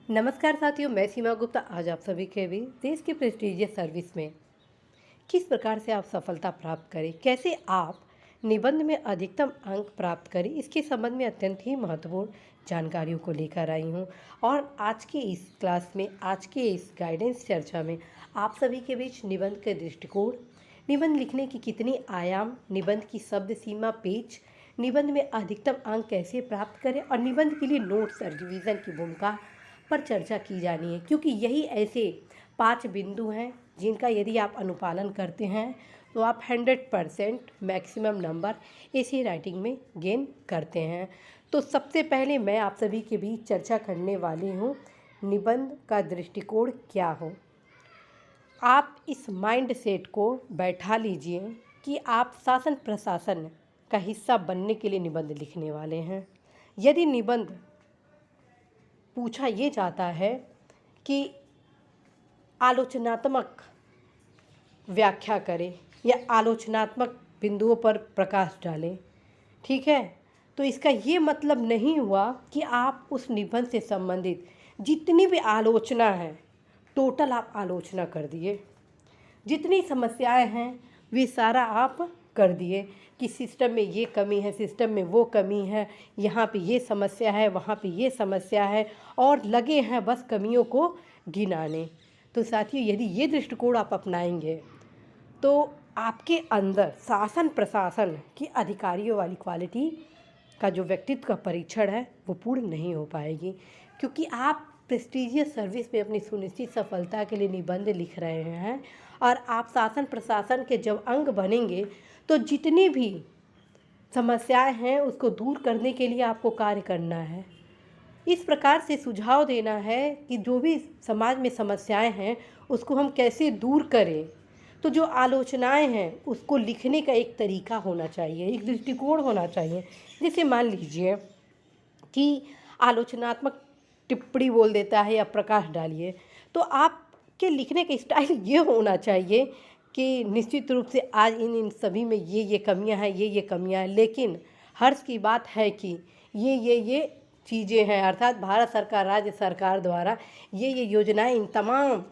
नमस्कार साथियों, मैं सीमा गुप्ता आज आप सभी के बीच देश की प्रेस्टीजियस सर्विस में किस प्रकार से आप सफलता प्राप्त करें, कैसे आप निबंध में अधिकतम अंक प्राप्त करें, इसके संबंध में अत्यंत ही महत्वपूर्ण जानकारियों को लेकर आई हूँ। और आज की इस क्लास में, आज के इस गाइडेंस चर्चा में आप सभी के बीच निबंध के दृष्टिकोण, निबंध लिखने की कितनी आयाम, निबंध की शब्द सीमा, पेज, निबंध में अधिकतम अंक कैसे प्राप्त करें और निबंध के लिए नोट्स और रिवीजन की भूमिका पर चर्चा की जानी है, क्योंकि यही ऐसे 5 बिंदु हैं जिनका यदि आप अनुपालन करते हैं तो आप 100% मैक्सिमम नंबर ऐसी राइटिंग में गेन करते हैं। तो सबसे पहले मैं आप सभी के बीच चर्चा करने वाली हूँ निबंध का दृष्टिकोण क्या हो। आप इस माइंड सेट को बैठा लीजिए कि आप शासन प्रशासन का हिस्सा बनने के लिए निबंध लिखने वाले हैं। यदि निबंध पूछा ये जाता है कि आलोचनात्मक व्याख्या करें या आलोचनात्मक बिंदुओं पर प्रकाश डालें, ठीक है, तो इसका ये मतलब नहीं हुआ कि आप उस निबंध से संबंधित जितनी भी आलोचना है टोटल आप आलोचना कर दिए। जितनी समस्याएं हैं वे सारा आप कर दिए कि सिस्टम में ये कमी है, सिस्टम में वो कमी है, यहाँ पे ये समस्या है, वहाँ पे ये समस्या है, और लगे हैं बस कमियों को गिनाने। तो साथियों, यदि ये दृष्टिकोण आप अपनाएंगे तो आपके अंदर शासन प्रशासन की अधिकारियों वाली क्वालिटी का जो व्यक्तित्व का परीक्षण है वो पूर्ण नहीं हो पाएगी, क्योंकि आप प्रेस्टीजियस सर्विस में अपनी सुनिश्चित सफलता के लिए निबंध लिख रहे हैं। और आप शासन प्रशासन के जब अंग बनेंगे तो जितनी भी समस्याएं हैं उसको दूर करने के लिए आपको कार्य करना है। इस प्रकार से सुझाव देना है कि जो भी समाज में समस्याएं हैं उसको हम कैसे दूर करें। तो जो आलोचनाएं हैं उसको लिखने का एक तरीका होना चाहिए, एक दृष्टिकोण होना चाहिए। जैसे मान लीजिए कि आलोचनात्मक टिप्पणी बोल देता है या प्रकाश डालिए, तो आपके लिखने का स्टाइल ये होना चाहिए कि निश्चित रूप से आज इन सभी में ये कमियां हैं, ये कमियां हैं, लेकिन हर्ष की बात है कि ये चीज़ें हैं, अर्थात भारत सरकार, राज्य सरकार द्वारा ये योजनाएं इन तमाम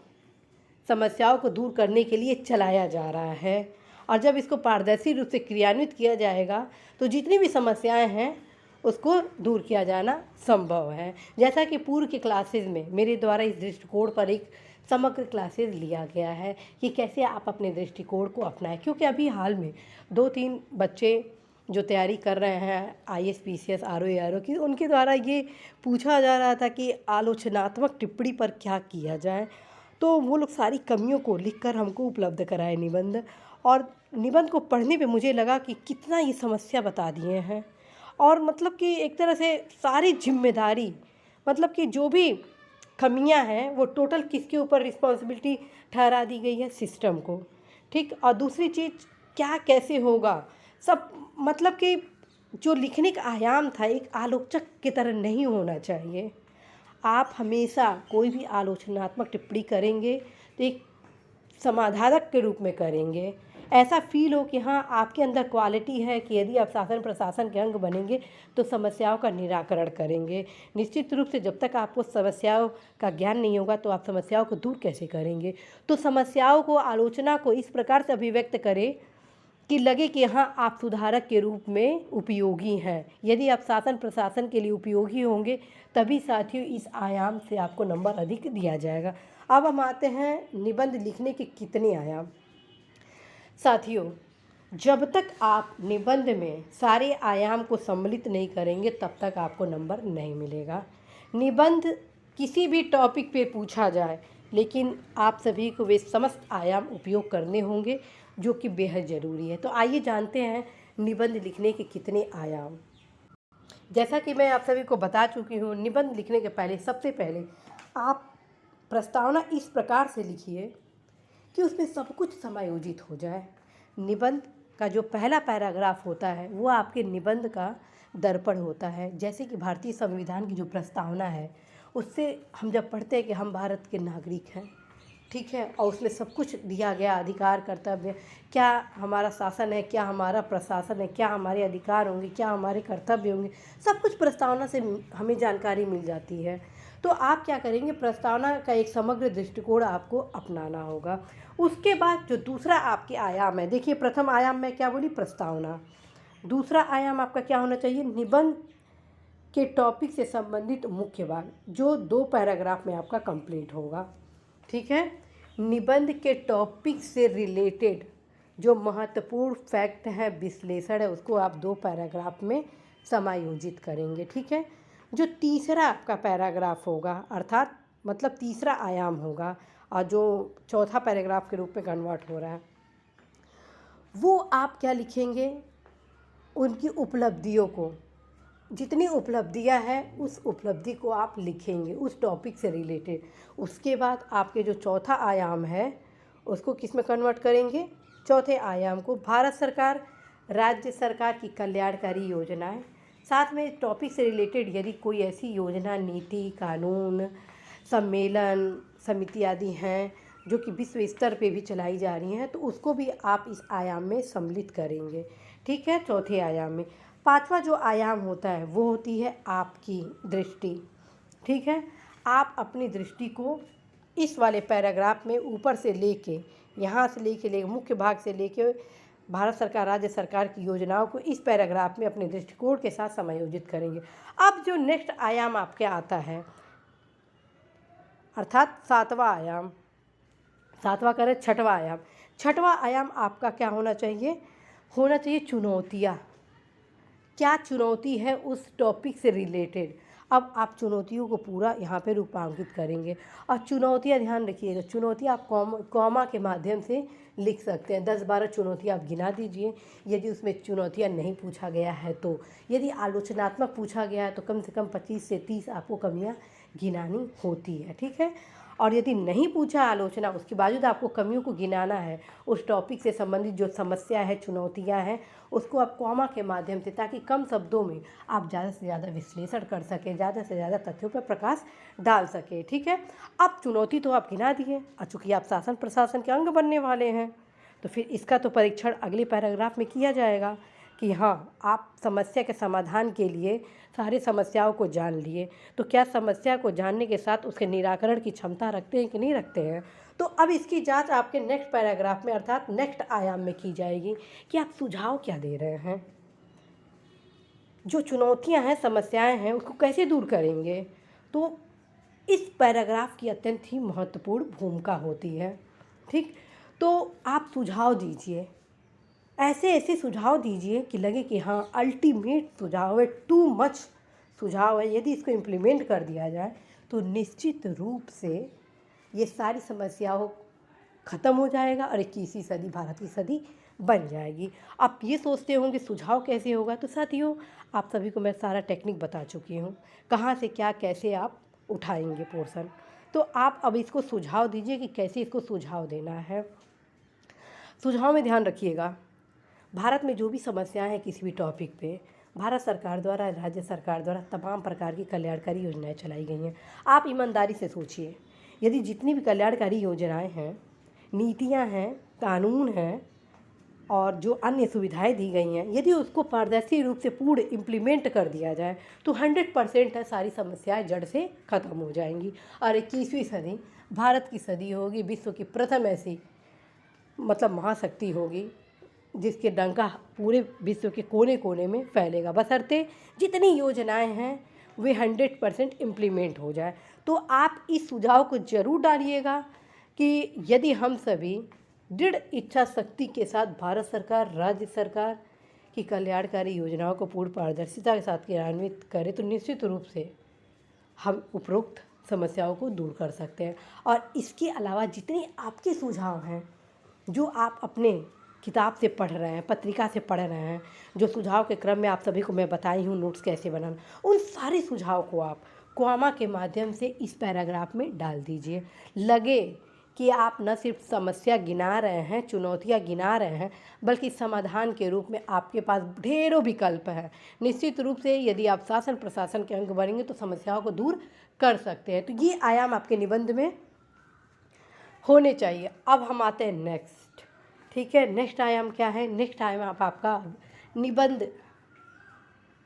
समस्याओं को दूर करने के लिए चलाया जा रहा है। और जब इसको पारदर्शी रूप से क्रियान्वित किया जाएगा तो जितनी भी समस्याएं हैं उसको दूर किया जाना संभव है। जैसा कि पूर्व की क्लासेस में मेरे द्वारा इस दृष्टिकोण पर एक समग्र क्लासेस लिया गया है कि कैसे आप अपने दृष्टिकोण को अपनाएं, क्योंकि अभी हाल में 2-3 बच्चे जो तैयारी कर रहे हैं IAS PCS RO ARO की, उनके द्वारा ये पूछा जा रहा था कि आलोचनात्मक टिप्पणी पर क्या किया जाए। तो वो लोग सारी कमियों को लिखकर हमको उपलब्ध कराए निबंध, और निबंध को पढ़ने पे मुझे लगा कि कितना ये समस्या बता दिए हैं। और मतलब कि एक तरह से सारी जिम्मेदारी, मतलब कि जो भी कमियां हैं वो टोटल किसके ऊपर रिस्पॉन्सिबिलिटी ठहरा दी गई है, सिस्टम को, ठीक। और दूसरी चीज़ क्या कैसे होगा सब, मतलब कि जो लिखने का आयाम था एक आलोचक की तरह नहीं होना चाहिए। आप हमेशा कोई भी आलोचनात्मक टिप्पणी करेंगे तो एक समाधानक के रूप में करेंगे, ऐसा फील हो कि हाँ आपके अंदर क्वालिटी है कि यदि आप शासन प्रशासन के अंग बनेंगे तो समस्याओं का निराकरण करेंगे। निश्चित रूप से जब तक आपको समस्याओं का ज्ञान नहीं होगा तो आप समस्याओं को दूर कैसे करेंगे। तो समस्याओं को, आलोचना को इस प्रकार से अभिव्यक्त करें कि लगे कि हाँ आप सुधारक के रूप में उपयोगी हैं। यदि आप शासन प्रशासन के लिए उपयोगी होंगे तभी साथियों इस आयाम से आपको नंबर अधिक दिया जाएगा। अब हम आते हैं निबंध लिखने के कितने आयाम। साथियों, जब तक आप निबंध में सारे आयाम को सम्मिलित नहीं करेंगे तब तक आपको नंबर नहीं मिलेगा। निबंध किसी भी टॉपिक पे पूछा जाए, लेकिन आप सभी को वे समस्त आयाम उपयोग करने होंगे जो कि बेहद ज़रूरी है। तो आइए जानते हैं निबंध लिखने के कितने आयाम। जैसा कि मैं आप सभी को बता चुकी हूँ, निबंध लिखने के पहले सबसे पहले आप प्रस्तावना इस प्रकार से लिखिए कि उसमें सब कुछ समायोजित हो जाए। निबंध का जो पहला पैराग्राफ होता है वो आपके निबंध का दर्पण होता है। जैसे कि भारतीय संविधान की जो प्रस्तावना है उससे हम जब पढ़ते हैं कि हम भारत के नागरिक हैं, ठीक है, और उसमें सब कुछ दिया गया, अधिकार, कर्तव्य, क्या हमारा शासन है, क्या हमारा प्रशासन है, क्या हमारे अधिकार होंगे, क्या हमारे कर्तव्य होंगे, सब कुछ प्रस्तावना से हमें जानकारी मिल जाती है। तो आप क्या करेंगे, प्रस्तावना का एक समग्र दृष्टिकोण आपको अपनाना होगा। उसके बाद जो दूसरा आपके आयाम है, देखिए प्रथम आयाम में क्या बोली, प्रस्तावना। दूसरा आयाम आपका क्या होना चाहिए, निबंध के टॉपिक से संबंधित मुख्य भाग, जो 2 पैराग्राफ में आपका कंप्लीट होगा। ठीक है, निबंध के टॉपिक से रिलेटेड जो महत्वपूर्ण फैक्ट है, विश्लेषण है, उसको आप 2 पैराग्राफ में समायोजित करेंगे। ठीक है, जो तीसरा आपका पैराग्राफ होगा, अर्थात मतलब तीसरा आयाम होगा और जो चौथा पैराग्राफ के रूप में कन्वर्ट हो रहा है, वो आप क्या लिखेंगे, उनकी उपलब्धियों को, जितनी उपलब्धियां हैं उस उपलब्धि को आप लिखेंगे उस टॉपिक से रिलेटेड। उसके बाद आपके जो चौथा आयाम है उसको किस में कन्वर्ट करेंगे, चौथे आयाम को भारत सरकार, राज्य सरकार की कल्याणकारी योजनाएं, साथ में इस टॉपिक से रिलेटेड यदि कोई ऐसी योजना, नीति, कानून, सम्मेलन, समिति आदि हैं जो कि विश्व स्तर पे भी चलाई जा रही हैं, तो उसको भी आप इस आयाम में सम्मिलित करेंगे। ठीक है, चौथे आयाम में। पांचवा जो आयाम होता है वो होती है आपकी दृष्टि। ठीक है, आप अपनी दृष्टि को इस वाले पैराग्राफ में ऊपर से लेके, यहाँ से लेके मुख्य भाग से लेके भारत सरकार, राज्य सरकार की योजनाओं को इस पैराग्राफ में अपने दृष्टिकोण के साथ समायोजित करेंगे। अब जो नेक्स्ट आयाम आपके आता है, अर्थात सातवां आयाम, सातवां करें छठवां आयाम। छठवां आयाम आपका क्या होना चाहिए, चुनौतियाँ। क्या चुनौती है उस टॉपिक से रिलेटेड। अब आप चुनौतियों को पूरा यहाँ पे रूपांकित करेंगे। और चुनौतियाँ ध्यान रखिएगा, चुनौतियाँ आप कॉमा के माध्यम से लिख सकते हैं। 10-12 चुनौतियाँ आप गिना दीजिए, यदि उसमें चुनौतियाँ नहीं पूछा गया है तो। यदि आलोचनात्मक पूछा गया है तो कम से कम 25 से 30 आपको कमियाँ गिनानी होती है। ठीक है, और यदि नहीं पूछा आलोचना, उसके बावजूद आपको कमियों को गिनाना है, उस टॉपिक से संबंधित जो समस्या है, चुनौतियां हैं, उसको आप कॉमा के माध्यम से, ताकि कम शब्दों में आप ज़्यादा से ज़्यादा विश्लेषण कर सकें, ज़्यादा से ज़्यादा तथ्यों पर प्रकाश डाल सकें। ठीक है, अब चुनौती तो आप गिना दिए, और चूँकि आप शासन प्रशासन के अंग बनने वाले हैं तो फिर इसका तो परीक्षण अगले पैराग्राफ में किया जाएगा कि हाँ, आप समस्या के समाधान के लिए सारी समस्याओं को जान लिए, तो क्या समस्या को जानने के साथ उसके निराकरण की क्षमता रखते हैं कि नहीं रखते हैं। तो अब इसकी जांच आपके नेक्स्ट पैराग्राफ में, अर्थात नेक्स्ट आयाम में की जाएगी कि आप सुझाव क्या दे रहे हैं, जो चुनौतियां हैं, समस्याएं हैं, उसको कैसे दूर करेंगे। तो इस पैराग्राफ की अत्यंत ही महत्वपूर्ण भूमिका होती है। ठीक, तो आप सुझाव दीजिए, ऐसे ऐसे सुझाव दीजिए कि लगे कि हाँ अल्टीमेट सुझाव है, टू मच सुझाव है। यदि इसको इम्प्लीमेंट कर दिया जाए तो निश्चित रूप से ये सारी समस्याओं ख़त्म हो जाएगा और 21वीं सदी भारत की सदी बन जाएगी। आप ये सोचते होंगे सुझाव कैसे होगा, तो साथियों आप सभी को मैं सारा टेक्निक बता चुकी हूँ, कहाँ से क्या कैसे आप उठाएंगे पोर्शन। तो आप अब इसको सुझाव दीजिए कि कैसे इसको सुझाव देना है। सुझाव में ध्यान रखिएगा, भारत में जो भी समस्याएं हैं किसी भी टॉपिक पे, भारत सरकार द्वारा, राज्य सरकार द्वारा तमाम प्रकार की कल्याणकारी योजनाएं चलाई गई हैं। आप ईमानदारी से सोचिए, यदि जितनी भी कल्याणकारी योजनाएं हैं, नीतियां हैं, कानून हैं और जो अन्य सुविधाएं दी गई हैं, यदि उसको पारदर्शी रूप से पूर्ण इम्प्लीमेंट कर दिया जाए तो 100% है सारी समस्याएं जड़ से ख़त्म हो जाएंगी और 21वीं सदी भारत की सदी होगी, विश्व की प्रथम ऐसी मतलब महाशक्ति होगी जिसके डंका पूरे विश्व के कोने कोने में फैलेगा, बशर्ते जितनी योजनाएं हैं वे 100% इम्प्लीमेंट हो जाए। तो आप इस सुझाव को जरूर डालिएगा कि यदि हम सभी दृढ़ इच्छा शक्ति के साथ भारत सरकार, राज्य सरकार की कल्याणकारी योजनाओं को पूर्ण पारदर्शिता के साथ क्रियान्वित करें तो निश्चित रूप से हम उपरोक्त समस्याओं को दूर कर सकते हैं। और इसके अलावा जितने आपके सुझाव हैं जो आप अपने किताब से पढ़ रहे हैं, पत्रिका से पढ़ रहे हैं, जो सुझाव के क्रम में आप सभी को मैं बताई हूँ नोट्स कैसे बनाना, उन सारे सुझाव को आप कॉमा के माध्यम से इस पैराग्राफ में डाल दीजिए। लगे कि आप न सिर्फ समस्या गिना रहे हैं, चुनौतियाँ गिना रहे हैं, बल्कि समाधान के रूप में आपके पास ढेरों विकल्प हैं। निश्चित रूप से यदि आप शासन प्रशासन के अंग बनेंगे तो समस्याओं को दूर कर सकते हैं। तो ये आयाम आपके निबंध में होने चाहिए। अब हम आते हैं नेक्स्ट। ठीक है, नेक्स्ट आयाम क्या है, नेक्स्ट आयाम आपका निबंध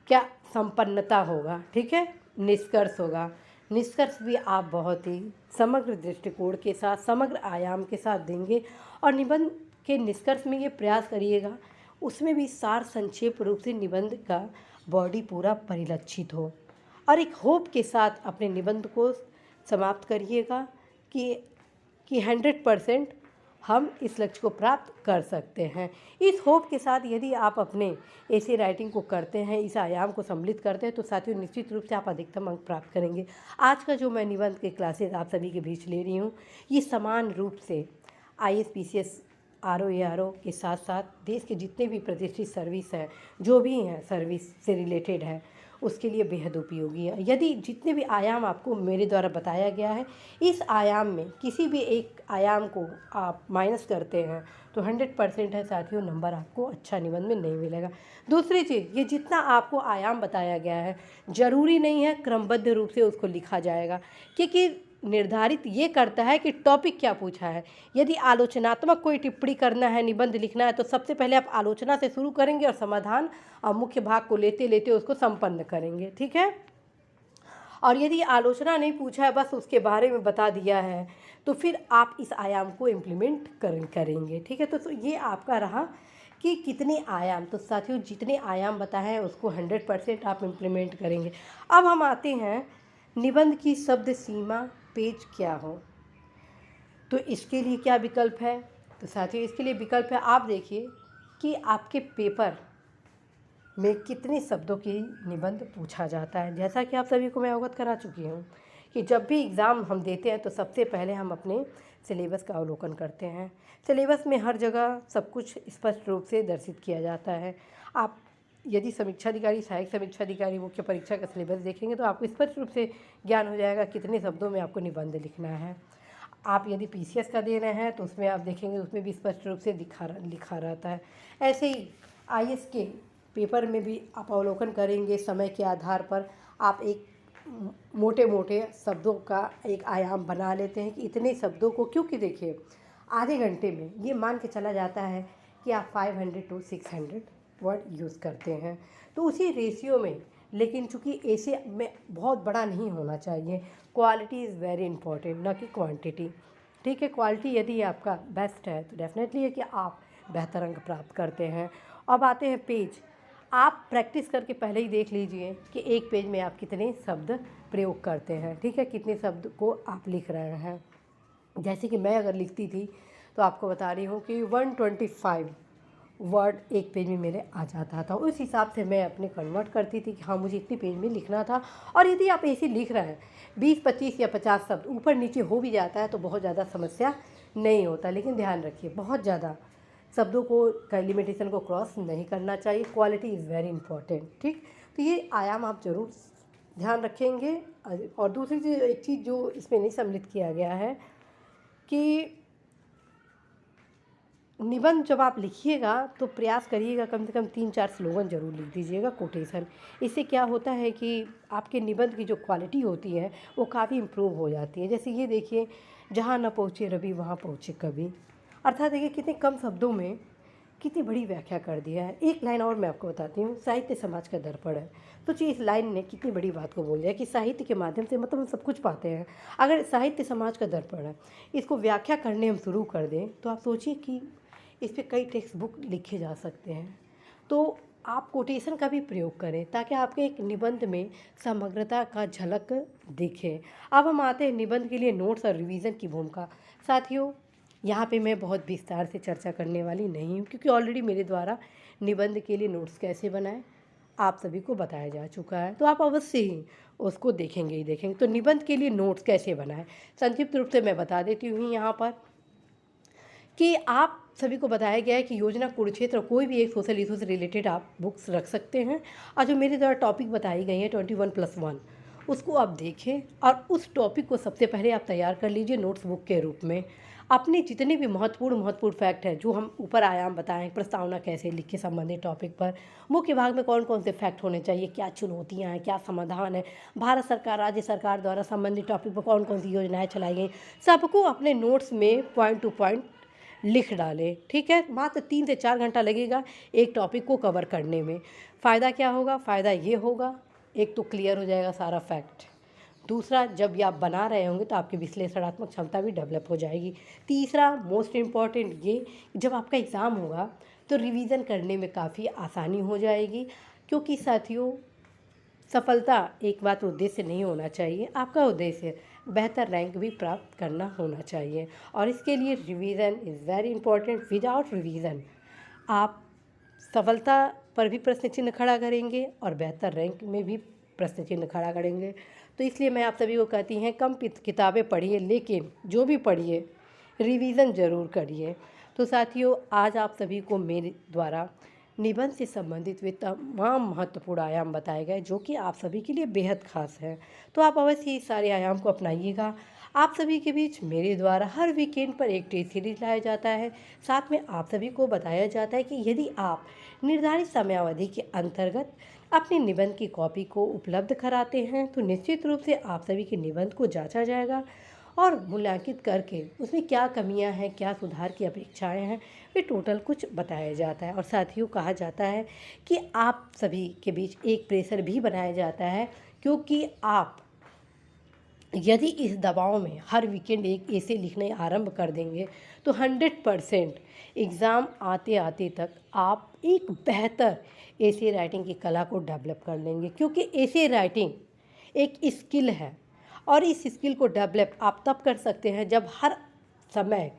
क्या संपन्नता होगा। ठीक है, निष्कर्ष होगा। निष्कर्ष भी आप बहुत ही समग्र दृष्टिकोण के साथ, समग्र आयाम के साथ देंगे। और निबंध के निष्कर्ष में ये प्रयास करिएगा उसमें भी सार संक्षेप रूप से निबंध का बॉडी पूरा परिलक्षित हो, और एक होप के साथ अपने निबंध को समाप्त करिएगा कि 100% हम इस लक्ष्य को प्राप्त कर सकते हैं। इस होप के साथ यदि आप अपने ऐसे राइटिंग को करते हैं, इस आयाम को सम्मिलित करते हैं, तो साथियों निश्चित रूप से आप अधिकतम अंक प्राप्त करेंगे। आज का जो मैं निबंध के क्लासेस आप सभी के बीच ले रही हूँ, ये समान रूप से IAS PCS RO ARO के साथ साथ देश के जितने भी प्रतिष्ठित सर्विस हैं, जो भी हैं सर्विस से रिलेटेड है, उसके लिए बेहद उपयोगी है। यदि जितने भी आयाम आपको मेरे द्वारा बताया गया है, इस आयाम में किसी भी एक आयाम को आप माइनस करते हैं तो 100% है साथियों, नंबर आपको अच्छा निबंध में नहीं मिलेगा। दूसरी चीज़, ये जितना आपको आयाम बताया गया है, ज़रूरी नहीं है क्रमबद्ध रूप से उसको लिखा जाएगा, क्योंकि निर्धारित ये करता है कि टॉपिक क्या पूछा है। यदि आलोचनात्मक कोई टिप्पणी करना है, निबंध लिखना है, तो सबसे पहले आप आलोचना से शुरू करेंगे और समाधान और मुख्य भाग को लेते लेते उसको संपन्न करेंगे, ठीक है। और यदि आलोचना नहीं पूछा है, बस उसके बारे में बता दिया है, तो फिर आप इस आयाम को इम्प्लीमेंट करेंगे, ठीक है। तो ये आपका रहा कि कितने आयाम, तो साथियों जितने आयाम बताए हैं उसको 100% आप इम्प्लीमेंट करेंगे। अब हम आते हैं निबंध की शब्द सीमा पेज क्या हो, तो इसके लिए क्या विकल्प है। तो साथियों इसके लिए विकल्प है, आप देखिए कि आपके पेपर में कितने शब्दों की निबंध पूछा जाता है। जैसा कि आप सभी को मैं अवगत करा चुकी हूँ कि जब भी एग्ज़ाम हम देते हैं तो सबसे पहले हम अपने सिलेबस का अवलोकन करते हैं। सिलेबस में हर जगह सब कुछ स्पष्ट रूप से दर्शित किया जाता है। आप यदि समीक्षाधिकारी, सहायक समीक्षाधिकारी, मुख्य परीक्षा का सिलेबस देखेंगे तो आपको स्पष्ट रूप से ज्ञान हो जाएगा कितने शब्दों में आपको निबंध लिखना है। आप यदि PCS का दे रहे हैं तो उसमें आप देखेंगे उसमें भी स्पष्ट रूप से लिखा रहता है। ऐसे ही IAS के पेपर में भी आप अवलोकन करेंगे, समय के आधार पर आप एक मोटे मोटे शब्दों का एक आयाम बना लेते हैं कि इतने शब्दों को, क्योंकि देखिए आधे घंटे में ये मान के चला जाता है कि आप 500 to 600 वर्ड यूज़ करते हैं, तो उसी रेशियो में, लेकिन चूँकि ऐसे में बहुत बड़ा नहीं होना चाहिए। क्वालिटी इज़ वेरी इंपॉर्टेंट, ना कि क्वांटिटी, ठीक है। क्वालिटी यदि आपका बेस्ट है तो डेफिनेटली है कि आप बेहतर अंक प्राप्त करते हैं। अब आते हैं पेज। आप प्रैक्टिस करके पहले ही देख लीजिए कि एक पेज में आप कितने शब्द प्रयोग करते हैं, ठीक है, कितने शब्द को आप लिख रहे हैं। जैसे कि मैं अगर लिखती थी तो आपको बता रही हूँ कि 125 वर्ड एक पेज में मेरे आ जाता था। उस हिसाब से मैं अपने कन्वर्ट करती थी कि हाँ मुझे इतने पेज में लिखना था। और यदि आप ऐसे लिख रहे हैं 20, 25 या 50 शब्द ऊपर नीचे हो भी जाता है तो बहुत ज़्यादा समस्या नहीं होता। लेकिन ध्यान रखिए बहुत ज़्यादा शब्दों को लिमिटेशन को क्रॉस नहीं करना चाहिए। क्वालिटी इज़ वेरी इंपॉर्टेंट, ठीक। तो ये आयाम आप ज़रूर ध्यान रखेंगे। और दूसरी चीज़, एक चीज़ जो इसमें नहीं सम्मिलित किया गया है कि निबंध जब आप लिखिएगा तो प्रयास करिएगा कम से कम 3-4 स्लोगन जरूर लिख दीजिएगा, कोटेशन। इससे क्या होता है कि आपके निबंध की जो क्वालिटी होती है वो काफ़ी इम्प्रूव हो जाती है। जैसे ये देखिए, जहाँ न पहुँचे रवि वहाँ पहुँचे कवि, अर्थात देखिए कितने कम शब्दों में कितनी बड़ी व्याख्या कर दिया है। एक लाइन और मैं आपको बताती हूँ, साहित्य समाज का दर्पण है। तो चीज़ इस लाइन ने कितनी बड़ी बात को बोल दिया कि साहित्य के माध्यम से मतलब हम सब कुछ पाते हैं। अगर साहित्य समाज का दर्पण है, इसको व्याख्या करने हम शुरू कर दें तो आप सोचिए कि इस पर कई टेक्स्ट बुक लिखे जा सकते हैं। तो आप कोटेशन का भी प्रयोग करें ताकि आपके एक निबंध में समग्रता का झलक दिखे। अब हम आते हैं निबंध के लिए नोट्स और रिवीजन की भूमिका। साथियों यहाँ पे मैं बहुत विस्तार से चर्चा करने वाली नहीं हूँ, क्योंकि ऑलरेडी मेरे द्वारा निबंध के लिए नोट्स कैसे बनाएं आप सभी को बताया जा चुका है, तो आप अवश्य ही उसको देखेंगे ही देखेंगे। तो निबंध के लिए नोट्स कैसे बनाएं, संक्षिप्त रूप से मैं बता देती हूँ यहाँ पर कि आप सभी को बताया गया है कि योजना, कुरुक्षेत्र, कोई भी एक सोशल इशू से रिलेटेड आप बुक्स रख सकते हैं। और जो मेरे द्वारा टॉपिक बताई गई हैं 21+1, उसको आप देखें और उस टॉपिक को सबसे पहले आप तैयार कर लीजिए नोट्स बुक के रूप में। अपने जितने भी महत्वपूर्ण फैक्ट हैं जो हम ऊपर आयाम बताएं, प्रस्तावना कैसे लिखे संबंधित टॉपिक पर, मुख्य भाग में कौन कौन से फैक्ट होने चाहिए, क्या चुनौतियां हैं, क्या समाधान है, भारत सरकार, राज्य सरकार द्वारा संबंधित टॉपिक पर कौन कौन सी योजनाएं चलाई गई, सबको अपने नोट्स में पॉइंट टू पॉइंट लिख डालें, ठीक है। मात्र 3 से 4 घंटा लगेगा एक टॉपिक को कवर करने में। फ़ायदा क्या होगा? फ़ायदा ये होगा, एक तो क्लियर हो जाएगा सारा फैक्ट, दूसरा, जब ये आप बना रहे होंगे तो आपकी विश्लेषणात्मक क्षमता भी डेवलप हो जाएगी। तीसरा मोस्ट इम्पॉर्टेंट ये, जब आपका एग्ज़ाम होगा तो रिवीजन करने में काफ़ी आसानी हो जाएगी, क्योंकि साथियों सफलता एकमात्र उद्देश्य नहीं होना चाहिए, आपका उद्देश्य बेहतर रैंक भी प्राप्त करना होना चाहिए। और इसके लिए revision is very important. Without revision आप सफलता पर भी प्रश्न चिन्ह खड़ा करेंगे और बेहतर रैंक में भी प्रश्न चिन्ह खड़ा करेंगे। तो इसलिए मैं आप सभी को कहती हैं, कम किताबें पढ़िए, लेकिन जो भी पढ़िए रिवीजन ज़रूर करिए। तो साथियों, आज आप सभी को मेरे द्वारा निबंध से संबंधित वे तमाम महत्वपूर्ण आयाम बताए गए, जो कि आप सभी के लिए बेहद खास हैं। तो आप अवश्य इस सारे आयाम को अपनाइएगा। आप सभी के बीच मेरे द्वारा हर वीकेंड पर एक टेस्ट सीरीज लाया जाता है। साथ में आप सभी को बताया जाता है कि यदि आप निर्धारित समयावधि के अंतर्गत अपने निबंध की कॉपी को उपलब्ध कराते हैं तो निश्चित रूप से आप सभी के निबंध को जांचा जाएगा और मूल्यांकित करके उसमें क्या कमियां हैं, क्या सुधार की अपेक्षाएं हैं, वे टोटल कुछ बताया जाता है। और साथियों, कहा जाता है कि आप सभी के बीच एक प्रेशर भी बनाया जाता है, क्योंकि आप यदि इस दबाव में हर वीकेंड एक ऐसे लिखने आरंभ कर देंगे तो 100% एग्ज़ाम आते आते तक आप एक बेहतर ऐसे राइटिंग की कला को डेवलप कर लेंगे, क्योंकि ऐसे राइटिंग एक स्किल है और इस स्किल को डेवलप आप तब कर सकते हैं जब हर समय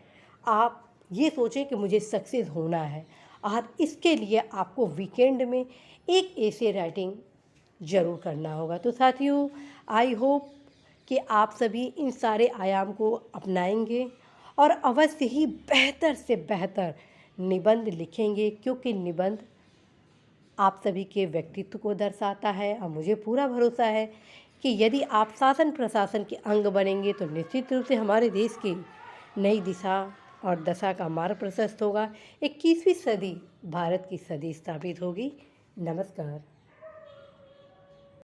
आप ये सोचें कि मुझे सक्सेस होना है, और इसके लिए आपको वीकेंड में एक ऐसे राइटिंग ज़रूर करना होगा। तो साथियों, आई होप कि आप सभी इन सारे आयाम को अपनाएंगे और अवश्य ही बेहतर से बेहतर निबंध लिखेंगे, क्योंकि निबंध आप सभी के व्यक्तित्व को दर्शाता है। और मुझे पूरा भरोसा है कि यदि आप शासन प्रशासन के अंग बनेंगे तो निश्चित रूप से हमारे देश की नई दिशा और दशा का मार्ग प्रशस्त होगा। 21वीं सदी भारत की सदी स्थापित होगी। नमस्कार।